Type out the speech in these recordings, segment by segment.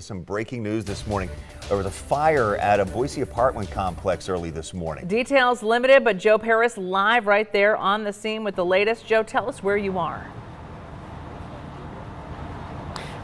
Some breaking news this morning. There was a fire at a Boise apartment complex early this morning. Details limited, but Joe Paris live right there on the scene with the latest. Joe, tell us where you are.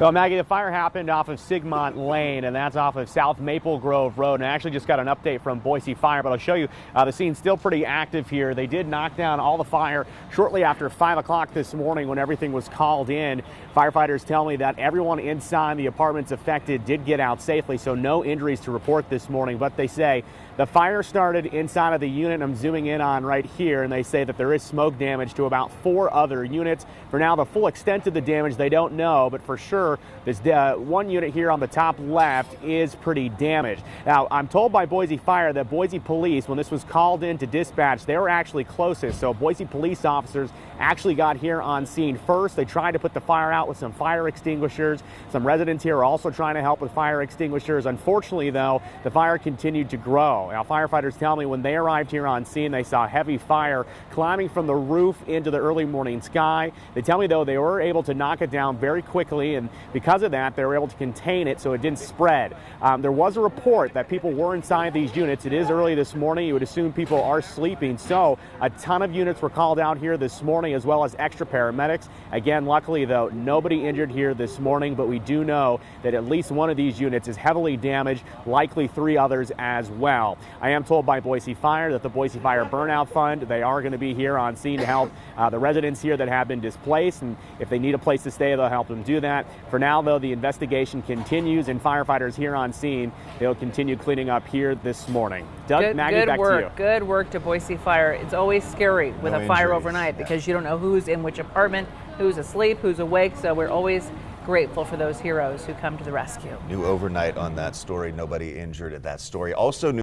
Well, Maggie, the fire happened off of Sigmont Lane, and that's off of South Maple Grove Road. And I actually just got an update from Boise Fire, but I'll show you the scene's still pretty active here. They did knock down all the fire shortly after 5 o'clock this morning when everything was called in. Firefighters tell me that everyone inside the apartments affected did get out safely, so no injuries to report this morning. But they say the fire started inside of the unit I'm zooming in on right here, and they say that there is smoke damage to about 4 other units. For now, the full extent of the damage they don't know, but for sure this one unit here on the top left is pretty damaged. Now, I'm told by Boise Fire that Boise Police, when this was called in to dispatch, they were actually closest. So Boise police officers actually got here on scene first. They tried to put the fire out with some fire extinguishers. Some residents here are also trying to help with fire extinguishers. Unfortunately, though, the fire continued to grow. Now, firefighters tell me when they arrived here on scene, they saw heavy fire climbing from the roof into the early morning sky. They tell me, though, they were able to knock it down very quickly, and because of that, they were able to contain it so it didn't spread. There was a report that people were inside these units. It is early this morning. You would assume people are sleeping, so a ton of units were called out here this morning, as well as extra paramedics. Again, luckily, though, nobody injured here this morning, but we do know that at least one of these units is heavily damaged, likely 3 others as well. I am told by Boise Fire that the Boise Fire Burnout Fund, they are going to be here on scene to help the residents here that have been displaced, and if they need a place to stay, they'll help them do that. For now, though, the investigation continues, and firefighters here on scene, they'll continue cleaning up here this morning. Doug, Maggie, back to you. Good work to Boise Fire. It's always scary with a fire overnight because you don't know who's in which apartment, who's asleep, who's awake. So we're always grateful for those heroes who come to the rescue. New overnight on that story. Nobody injured at that story. Also new